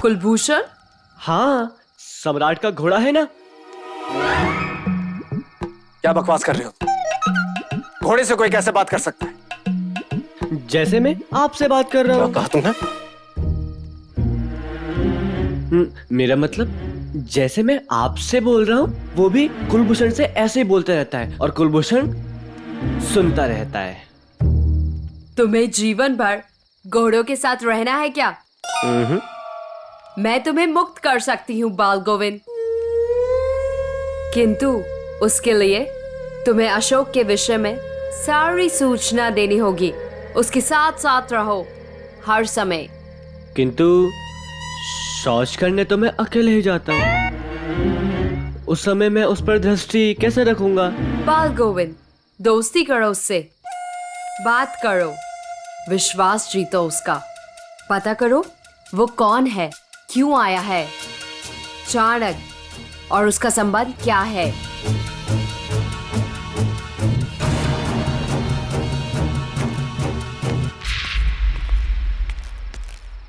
कुलभूषण? हाँ, सम्राट का घोड़ा है ना। क्या बकवास कर रहे हो? घोड़े से कोई कैसे बात कर सकता है? जैसे मैं आपसे बात कर रहा हूँ। कहा तुमने? मेरा मतलब जैसे मैं आपसे बोल रहा हूँ, वो भी कुलभूषण से ऐसे ही बोलते रहता है और कुलभूषण सुनता रहता है। तुम्हें जीवन भर घोड़ों के साथ रहना है क्या? मैं तुम्हें मुक्त कर सकती हूँ बाल गोविंद, किंतु उसके लिए तुम्हें अशोक के विषय में सारी सूचना देनी होगी। उसके साथ साथ रहो हर समय। किंतु शौच करने तो मैं अकेले ही जाता हूँ। उस समय मैं उस पर दृष्टि कैसे रखूंगा? बाल गोविंद, दोस्ती करो उससे, बात करो, विश्वास जीतो उसका, पता करो वो कौन है, क्यों आया है, चाणक्य और उसका संबंध क्या है।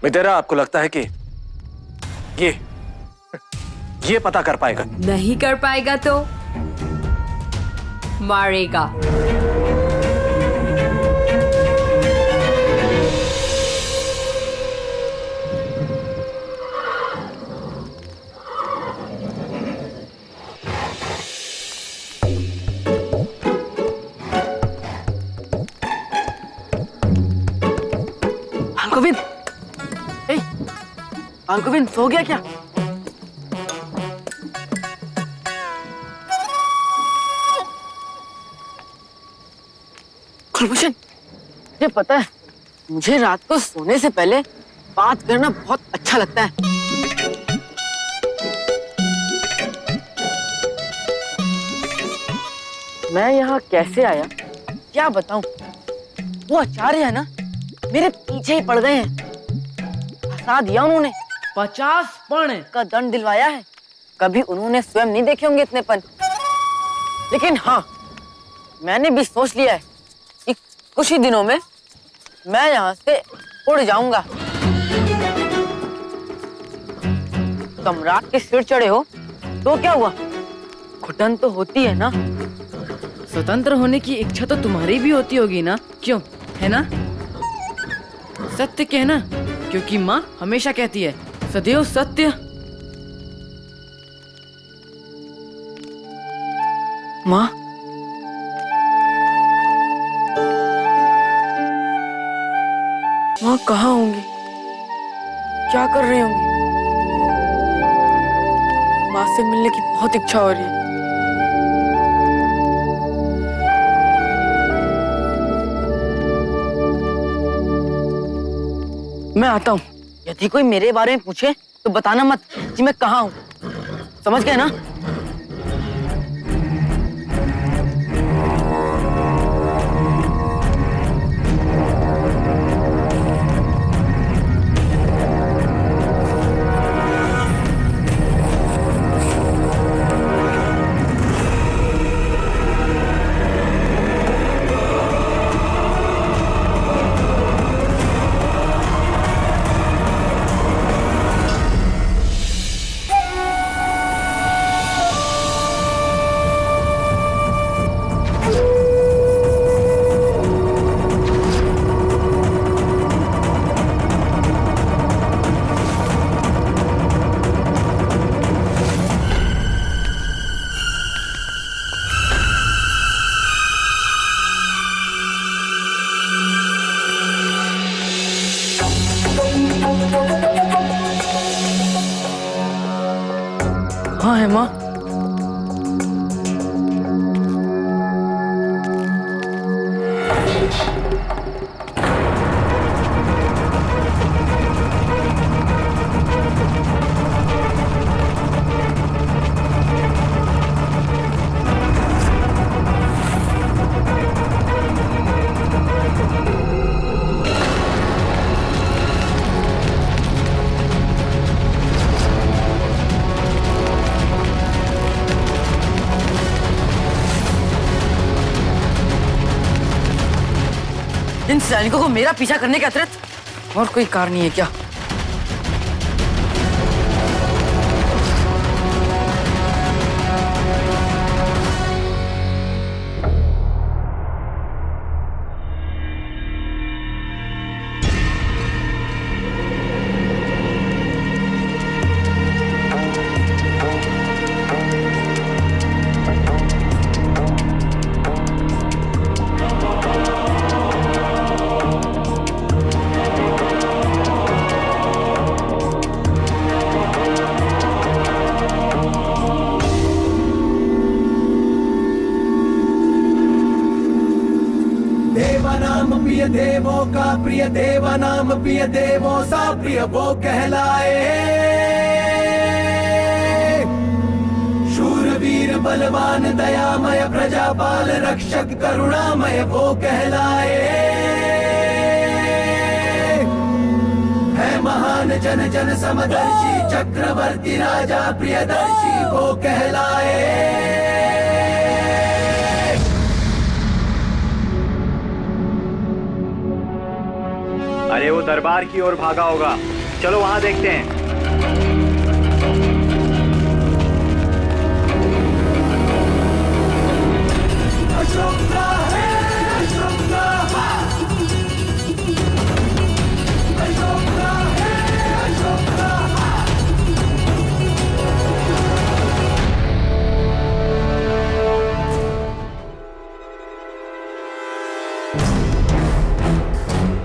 मितेरा, आपको लगता है कि ये पता कर पाएगा? नहीं कर पाएगा तो मारेगा। गोविंद, गोविंद सो गया क्या? कुलभूषण, ये पता है, मुझे रात को सोने से पहले बात करना बहुत अच्छा लगता है। मैं यहाँ कैसे आया क्या बताऊं? वो आचार्य है ना, मेरे पीछे ही पड़ गए हैं। फंसा दिया उन्होंने। 50 पर्ण का दंड दिलवाया है। कभी उन्होंने स्वयं नहीं देखे होंगे इतने पन। लेकिन हाँ, मैंने भी सोच लिया है कि कुछ ही दिनों में मैं यहाँ से उड़ जाऊंगा। सम्राट के सिर चढ़े हो तो क्या हुआ, घुटन तो होती है ना। स्वतंत्र होने की इच्छा तो तुम्हारी भी होती होगी ना, क्यों, है ना? सत्य कहना, क्योंकि माँ हमेशा कहती है सदैव सत्य। माँ, माँ कहाँ होंगी, क्या कर रही होंगी? माँ से मिलने की बहुत इच्छा हो रही है। मैं आता हूँ। यदि कोई मेरे बारे में पूछे तो बताना मत कि मैं कहाँ हूँ, समझ गए ना? हाँ है माँ। इन सैनिकों को मेरा पीछा करने के अतिरिक्त और कोई कारण नहीं है क्या? देवों का प्रिय देवा नाम प्रिय देवों सा प्रिय वो कहलाए। शूरवीर बलवान दयामय प्रजापाल रक्षक करुणामय वो कहलाए। है महान जन जन समदर्शी चक्रवर्ती राजा प्रियदर्शी वो कहलाए। अरे वो दरबार की ओर भागा होगा, चलो वहां देखते हैं।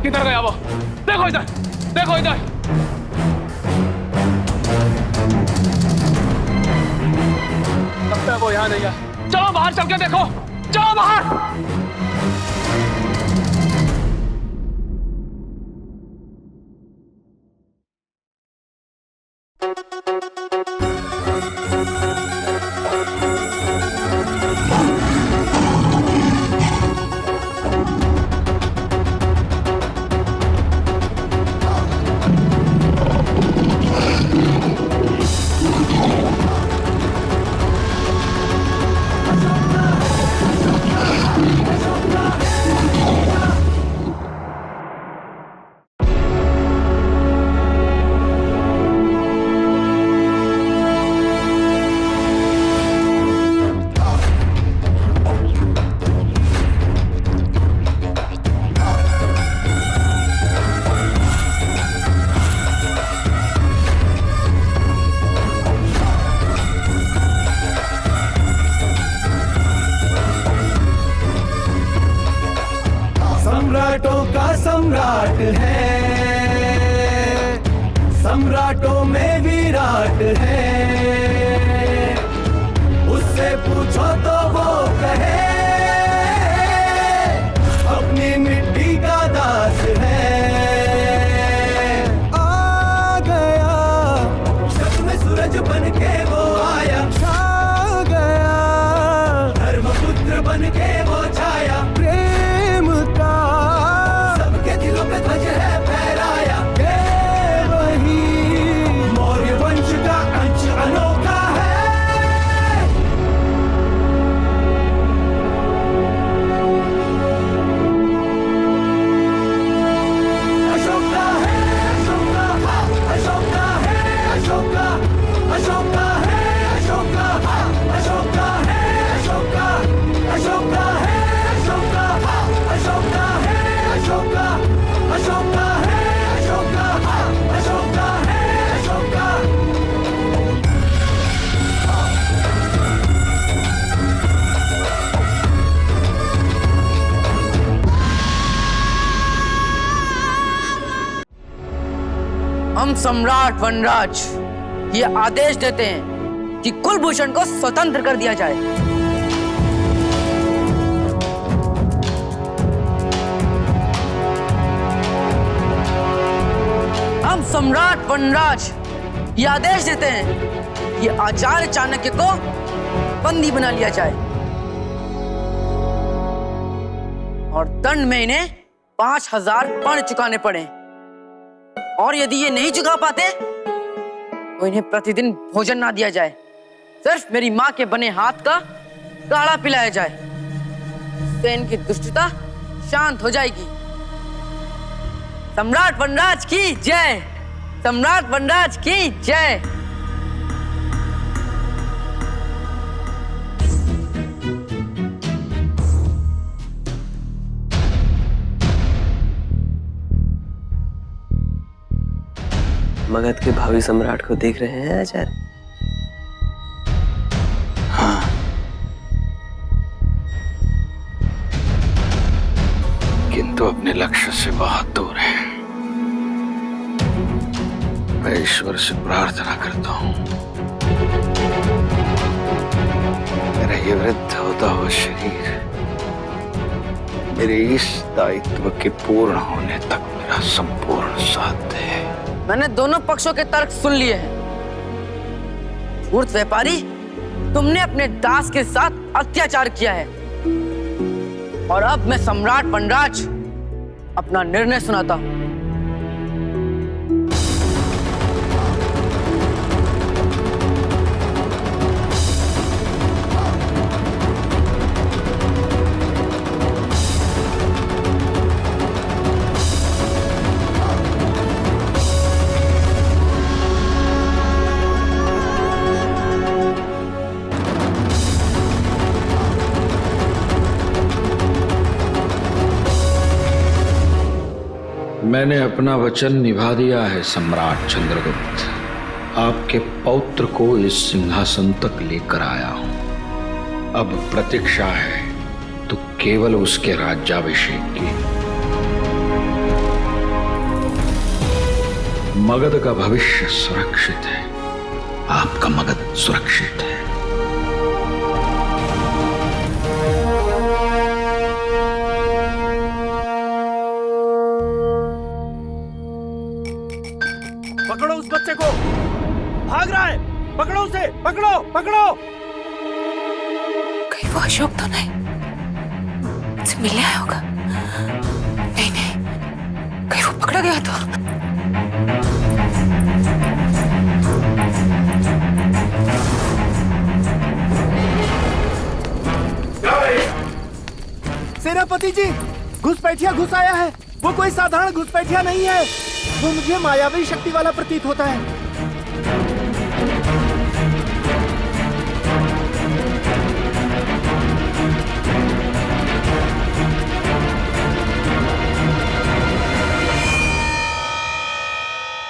किधर गया वो? देखो इधर, देखो इधर। लगता है वो यहाँ नहीं है। चलो बाहर चल के देखो, चलो बाहर। सम्राटों का सम्राट है, सम्राटों में विराट है। उससे पूछो तो वो कहे अपनी मिट्टी का दास है। आ गया शक में सूरज बन के वो आया, छा गया धर्मपुत्र बन के वो छाया। प्रेम का सबके दिलों पे ध्वज है फहराया। ये वही मौर्य वंश का अंश अनोखा है। अशोका है अशोका, अशोका है अशोका, अशोका है अशोका, अशोका है अशोका, अशोका है अशोका, अशोका है अशोका, अशोका है अशोका, अशोका है अशोका। हम सम्राट वनराज ये आदेश देते हैं कि कुलभूषण को स्वतंत्र कर दिया जाए। हम सम्राट वनराज ये आदेश देते हैं कि आचार्य चाणक्य को बंदी बना लिया जाए और दंड में इन्हें 5000 पर्ण चुकाने पड़े। और यदि ये नहीं चुका पाते तो इन्हें प्रतिदिन भोजन ना दिया जाए, सिर्फ मेरी माँ के बने हाथ का काढ़ा पिलाया जाए। इससे इनकी दुष्टता शांत हो जाएगी। सम्राट वनराज की जय, सम्राट वनराज की जय। मगध के भावी सम्राट को देख रहे हैं आचार्य? हाँ, किंतु अपने लक्ष्य से बहुत दूर है। मैं ईश्वर से प्रार्थना करता हूँ मेरा ये वृद्ध होता हुआ शरीर मेरे इस दायित्व के पूर्ण होने तक मेरा संपूर्ण साथ है। मैंने दोनों पक्षों के तर्क सुन लिए हैं। धूर्त व्यापारी, तुमने अपने दास के साथ अत्याचार किया है और अब मैं सम्राट वनराज अपना निर्णय सुनाता हूं। मैंने अपना वचन निभा दिया है सम्राट चंद्रगुप्त। आपके पौत्र को इस सिंहासन तक लेकर आया हूं। अब प्रतीक्षा है तो केवल उसके राज्याभिषेक की। मगध का भविष्य सुरक्षित है, आपका मगध सुरक्षित है। पकड़ो उस बच्चे को, भाग रहा है, पकड़ो उसे, पकड़ो पकड़ो। कहीं वो अशोक तो नहीं, मुझसे मिलने आया होगा। नहीं नहीं, कहीं वो पकड़ा गया तो। सेनापति जी, घुसपैठिया घुस आया है। वो कोई साधारण घुसपैठिया नहीं है, वो मुझे मायावी शक्ति वाला प्रतीत होता है।